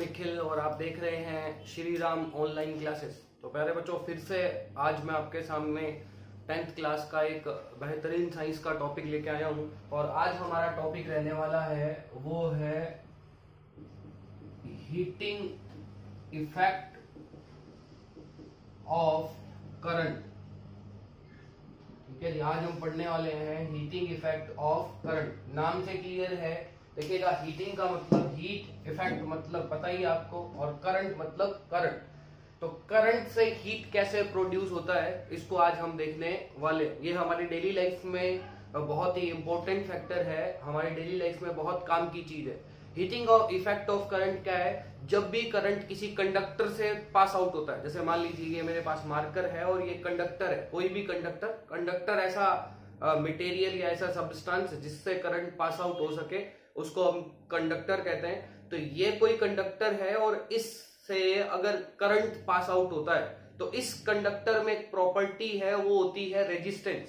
निखिल और आप देख रहे हैं श्री राम ऑनलाइन क्लासेस। तो प्यारे बच्चों, फिर से आज मैं आपके सामने 10th क्लास का एक बेहतरीन साइंस का टॉपिक लेके आया हूं। और आज हमारा टॉपिक रहने वाला है वो है हीटिंग इफेक्ट ऑफ करंट। ठीक है जी, आज हम पढ़ने वाले हैं हीटिंग इफेक्ट ऑफ करंट। नाम से क्लियर है, देखिएगा हीटिंग का मतलब हीट, इफेक्ट मतलब पता ही आपको, और करंट मतलब करंट। तो करंट से हीट कैसे प्रोड्यूस होता है इसको आज हम देखने वाले। ये हमारी डेली लाइफ में बहुत ही इंपॉर्टेंट फैक्टर है, हमारी डेली लाइफ में बहुत काम की चीज है। हीटिंग और इफेक्ट ऑफ करंट क्या है? जब भी करंट किसी कंडक्टर से पास आउट होता है, जैसे मान लीजिए ये मेरे पास मार्कर है और ये कंडक्टर है, कोई भी कंडक्टर ऐसा मटेरियल या ऐसा सब्सटेंस जिससे करंट पास आउट हो सके, उसको हम कंडक्टर कहते हैं। तो ये कोई कंडक्टर है और इससे अगर करंट पास आउट होता है तो इस कंडक्टर में एक प्रॉपर्टी है, वो होती है रेजिस्टेंस,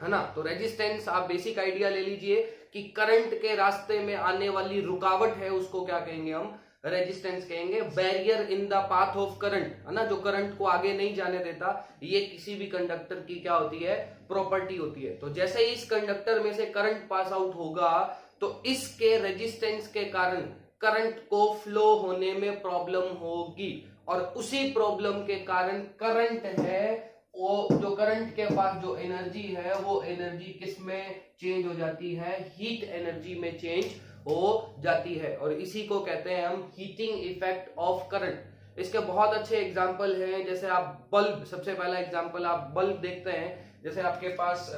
है ना। तो रेजिस्टेंस आप बेसिक आइडिया ले लीजिए कि करंट के रास्ते में आने वाली रुकावट है, उसको क्या कहेंगे हम? रेजिस्टेंस कहेंगे। Barrier in the path of current, है ना, जो करंट को आगे नहीं जाने देता, ये किसी भी कंडक्टर की क्या होती है? प्रॉपर्टी होती है। तो जैसे ही इस कंडक्टर में से करंट पास आउट होगा तो इसके रेजिस्टेंस के कारण करंट को फ्लो होने में प्रॉब्लम होगी, और उसी प्रॉब्लम के कारण करंट है, वो जो करंट के पास जो एनर्जी है वो एनर्जी किस में चेंज हो जाती है? हीट एनर्जी में चेंज हो जाती है। और इसी को कहते हैं हम हीटिंग इफेक्ट ऑफ करंट। इसके बहुत अच्छे एग्जाम्पल हैं, जैसे आप बल्ब, सबसे पहला एग्जाम्पल आप बल्ब देखते हैं। जैसे आपके पास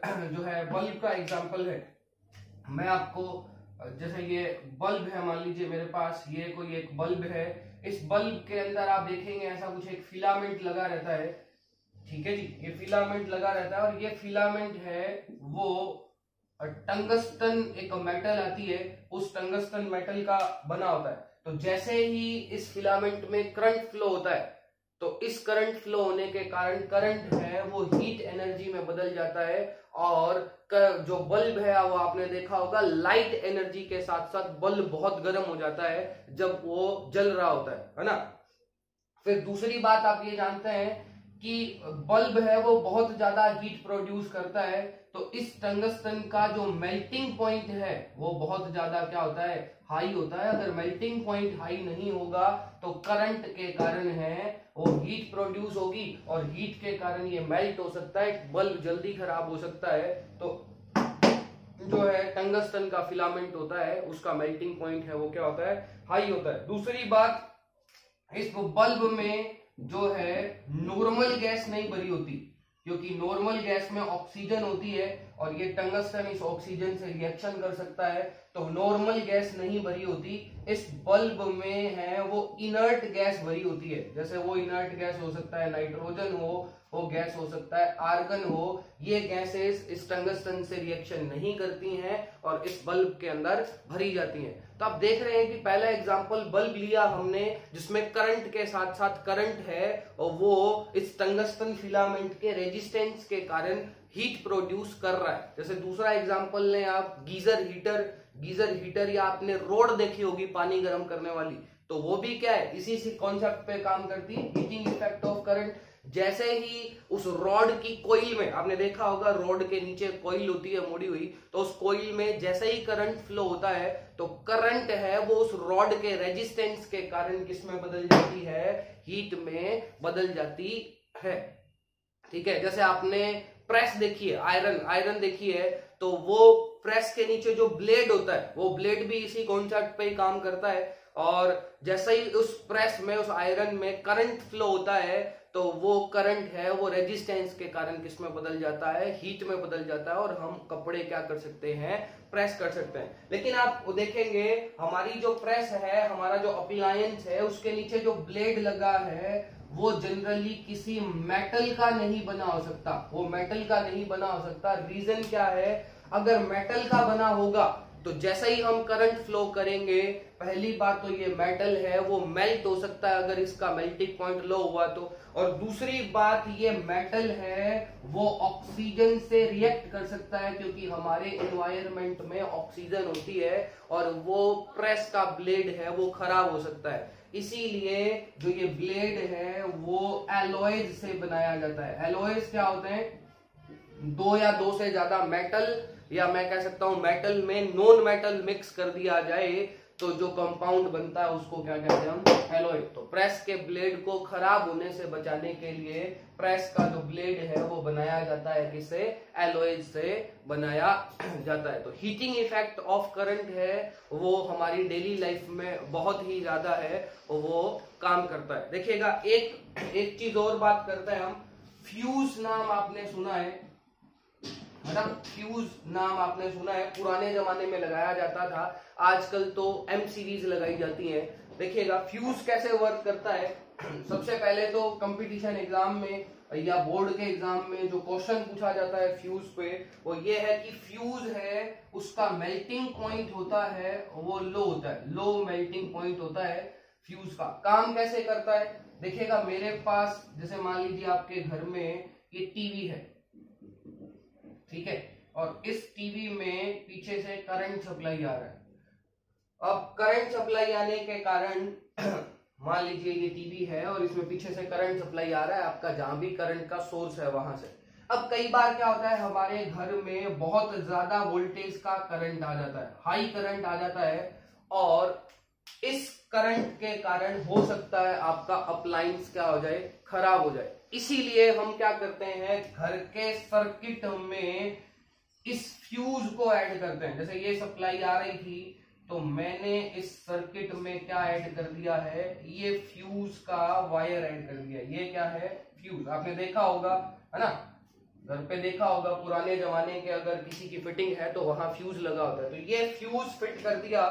जो है बल्ब का एग्जाम्पल है, मैं आपको, जैसे ये बल्ब है, मान लीजिए मेरे पास ये कोई एक बल्ब है। इस बल्ब के अंदर आप देखेंगे ऐसा कुछ एक फिलामेंट लगा रहता है। ठीक है जी, ये फिलामेंट लगा रहता है और ये फिलामेंट है वो टंगस्टन, एक मेटल आती है, उस टंगस्टन मेटल का बना होता है। तो जैसे ही इस फिलामेंट में करंट फ्लो होता है तो इस करंट फ्लो होने के कारण करंट है वो हीट एनर्जी में बदल जाता है, और जो बल्ब है वो आपने देखा होगा लाइट एनर्जी के साथ साथ बल्ब बहुत गर्म हो जाता है जब वो जल रहा होता है ना। फिर दूसरी बात आप ये जानते हैं कि बल्ब है वो बहुत ज्यादा हीट प्रोड्यूस करता है, तो इस टंगस्टन का जो मेल्टिंग पॉइंट है वो बहुत ज्यादा क्या होता है? हाई होता है। अगर मेल्टिंग पॉइंट हाई नहीं होगा तो करंट के कारण है वो हीट प्रोड्यूस होगी, और हीट के कारण ये मेल्ट हो सकता है, बल्ब जल्दी खराब हो सकता है। तो जो है टंगस्टन का फिलामेंट होता है उसका मेल्टिंग पॉइंट है वो क्या होता है? हाई होता है। दूसरी बात, इस बल्ब में जो है नॉर्मल गैस नहीं भरी होती, क्योंकि नॉर्मल गैस में ऑक्सीजन होती है और ये टंगस्टन इस ऑक्सीजन से रिएक्शन कर सकता है, तो नॉर्मल गैस नहीं भरी होती। इस बल्ब में है वो इनर्ट गैस भरी होती है। जैसे वो इनर्ट गैस हो सकता है नाइट्रोजन हो, वो गैस हो सकता है आर्गन हो। ये गैसेस इस टंगस्टन से रिएक्शन नहीं करती हैं और इस बल्ब के अंदर भरी जाती हैं। तो आप देख रहे हैं कि पहला एग्जांपल बल्ब लिया हमने जिसमें करंट के साथ साथ करंट है और वो इस टंगस्टन फिलामेंट के रेजिस्टेंस के कारण हीट प्रोड्यूस कर रहा है। जैसे दूसरा एग्जांपल लें आप गीजर हीटर या आपने रोड देखी होगी पानी गर्म करने वाली, तो वो भी क्या है? इसी कॉन्सेप्ट पे काम करती है, हीटिंग इफेक्ट ऑफ करंट। जैसे ही उस रॉड की कोइल में, आपने देखा होगा रोड के नीचे कोइल होती है मुड़ी हुई, तो उस कोइल में जैसे ही करंट फ्लो होता है तो करंट है वो उस रॉड के रेजिस्टेंस के कारण किस में बदल जाती है? हीट में बदल जाती है। ठीक है, जैसे आपने प्रेस देखी है, आयरन देखी है, तो वो प्रेस के नीचे जो ब्लेड होता है वो ब्लेड भी इसी कॉन्सेप्ट पे ही काम करता है। और जैसे ही उस प्रेस में, उस आयरन में करंट फ्लो होता है तो वो करंट है वो रेजिस्टेंस के कारण किस में बदल जाता है? हीट में बदल जाता है, और हम कपड़े क्या कर सकते हैं? प्रेस कर सकते हैं। लेकिन आप देखेंगे हमारी जो प्रेस है, हमारा जो अप्लायंस है, उसके नीचे जो ब्लेड लगा है वो जनरली किसी मेटल का नहीं बना हो सकता, वो मेटल का नहीं बना हो सकता। रीजन क्या है? अगर मेटल का बना होगा तो जैसे ही हम करंट फ्लो करेंगे, पहली बात तो ये मेटल है वो मेल्ट हो सकता है अगर इसका मेल्टिंग पॉइंट लो हुआ तो, और दूसरी बात, ये मेटल है वो ऑक्सीजन से रिएक्ट कर सकता है, क्योंकि हमारे एनवायरनमेंट में ऑक्सीजन होती है और वो प्रेस का ब्लेड है वो खराब हो सकता है। इसीलिए जो ये ब्लेड है वो एलॉयज से बनाया जाता है। एलॉयज क्या होते हैं? दो या दो से ज्यादा मेटल, या मैं कह सकता हूं मेटल में नॉन मेटल मिक्स कर दिया जाए तो जो कंपाउंड बनता है उसको क्या कहते हैं हम? एलॉय। तो प्रेस के ब्लेड को खराब होने से बचाने के लिए प्रेस का जो ब्लेड है वो बनाया जाता है, किससे? एलॉय से बनाया जाता है। तो हीटिंग इफेक्ट ऑफ करंट है वो हमारी डेली लाइफ में बहुत ही ज्यादा है, वो काम करता है। देखिएगा, एक चीज और बात करते हैं हम। फ्यूज नाम आपने सुना है ना? फ्यूज नाम आपने सुना है, पुराने जमाने में लगाया जाता था, आजकल तो एम सीरीज लगाई जाती है। देखिएगा फ्यूज कैसे वर्क करता है। सबसे पहले तो कंपटीशन एग्जाम में या बोर्ड के एग्जाम में जो क्वेश्चन पूछा जाता है फ्यूज पे, वो ये है कि फ्यूज है उसका मेल्टिंग पॉइंट होता है वो लो होता है, लो मेल्टिंग पॉइंट होता है फ्यूज का। काम कैसे करता है? देखिएगा, मेरे पास जैसे मान लीजिए आपके घर में ये टीवी है, ठीक है, और इस टीवी में पीछे से करंट सप्लाई आ रहा है। अब करंट सप्लाई आने के कारण मान लीजिए ये टीवी है और इसमें पीछे से करंट सप्लाई आ रहा है, आपका जहां भी करंट का सोर्स है वहां से। अब कई बार क्या होता है, हमारे घर में बहुत ज्यादा वोल्टेज का करंट आ जाता है, हाई करंट आ जाता है, और इस करंट के कारण हो सकता है आपका अप्लायंस क्या हो जाए? खराब हो जाए। इसीलिए हम क्या करते हैं, घर के सर्किट में इस फ्यूज को ऐड करते हैं। जैसे ये सप्लाई आ रही थी तो मैंने इस सर्किट में क्या ऐड कर दिया है? ये फ्यूज का वायर ऐड कर दिया। ये क्या है? फ्यूज। आपने देखा होगा, है ना, घर पे देखा होगा पुराने जमाने के, अगर किसी की फिटिंग है तो वहां फ्यूज लगा होता है। तो ये फ्यूज फिट कर दिया।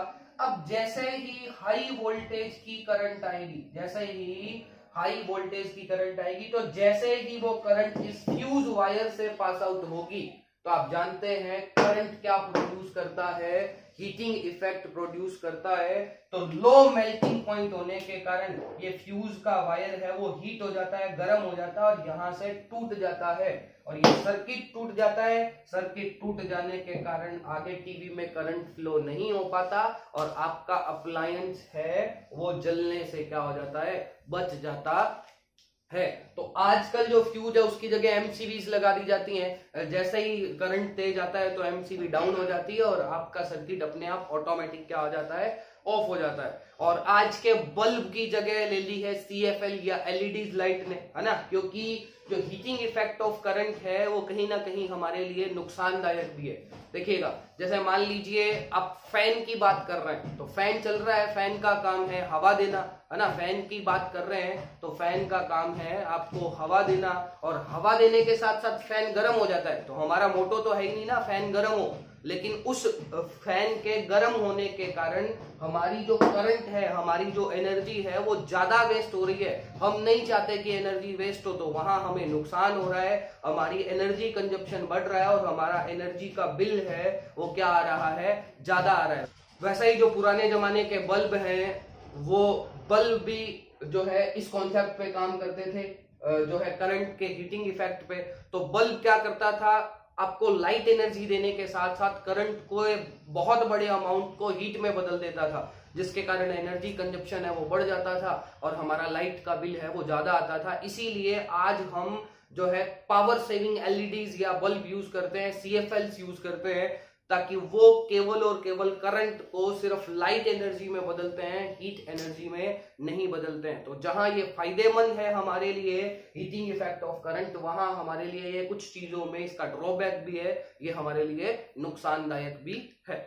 अब जैसे ही हाई वोल्टेज की करंट आएगी, जैसे ही हाई वोल्टेज की करंट आएगी, तो जैसे ही वो करंट इस फ्यूज वायर से पास आउट होगी, तो आप जानते हैं करंट क्या प्रोड्यूस करता है? हीटिंग इफेक्ट प्रोड्यूस करता है। तो लो मेल्टिंग पॉइंट होने के कारण ये फ्यूज का वायर है वो हीट हो जाता है, गर्म हो जाता है और यहां से टूट जाता है, और ये सर्किट टूट जाता है। सर्किट टूट जाने के कारण आगे टीवी में करंट फ्लो नहीं हो पाता और आपका अप्लायंस है वो जलने से क्या हो जाता है? बच जाता है। तो आजकल जो फ्यूज है उसकी जगह एमसीवीज लगा दी जाती हैं। जैसे ही करंट तेज आता है तो एमसीवी डाउन हो जाती है और आपका सर्किट अपने आप ऑटोमेटिक क्या हो जाता है? ऑफ हो जाता है। और आज के बल्ब की जगह ले ली है सीएफएल या एलईडी लाइट ने, है ना, क्योंकि जो हीटिंग इफेक्ट ऑफ करंट है वो कहीं ना कहीं हमारे लिए नुकसानदायक भी है। देखिएगा, जैसे मान लीजिए आप फैन की बात कर रहे हैं, तो फैन चल रहा है, फैन का काम है हवा देना, है ना। फैन की बात कर रहे हैं तो फैन का काम है आपको हवा देना, और हवा देने के साथ साथ फैन गर्म हो जाता है। तो हमारा मोटो तो है ही नहीं ना फैन गर्म हो, लेकिन उस फैन के गर्म होने के कारण हमारी जो करंट है, हमारी जो एनर्जी है वो ज्यादा वेस्ट हो रही है। हम नहीं चाहते कि एनर्जी वेस्ट हो, तो वहां हमें नुकसान हो रहा है, हमारी एनर्जी कंजप्शन बढ़ रहा है और हमारा एनर्जी का बिल है वो क्या आ रहा है? ज्यादा आ रहा है। वैसे ही जो पुराने जमाने के बल्ब हैं, वो बल्ब भी जो है इस कॉन्सेप्ट पे काम करते थे, जो है करंट के हीटिंग इफेक्ट पे। तो बल्ब क्या करता था? आपको लाइट एनर्जी देने के साथ साथ करंट को बहुत बड़े अमाउंट को हीट में बदल देता था, जिसके कारण एनर्जी कंजप्शन है वो बढ़ जाता था और हमारा लाइट का बिल है वो ज्यादा आता था। इसीलिए आज हम जो है पावर सेविंग एलईडीज या बल्ब यूज करते हैं, सीएफएल्स यूज करते हैं, ताकि वो केवल और केवल करंट को सिर्फ लाइट एनर्जी में बदलते हैं, हीट एनर्जी में नहीं बदलते हैं। तो जहां ये फायदेमंद है हमारे लिए हीटिंग इफेक्ट ऑफ करंट, वहां हमारे लिए ये कुछ चीजों में इसका ड्रॉबैक भी है, ये हमारे लिए नुकसानदायक भी है।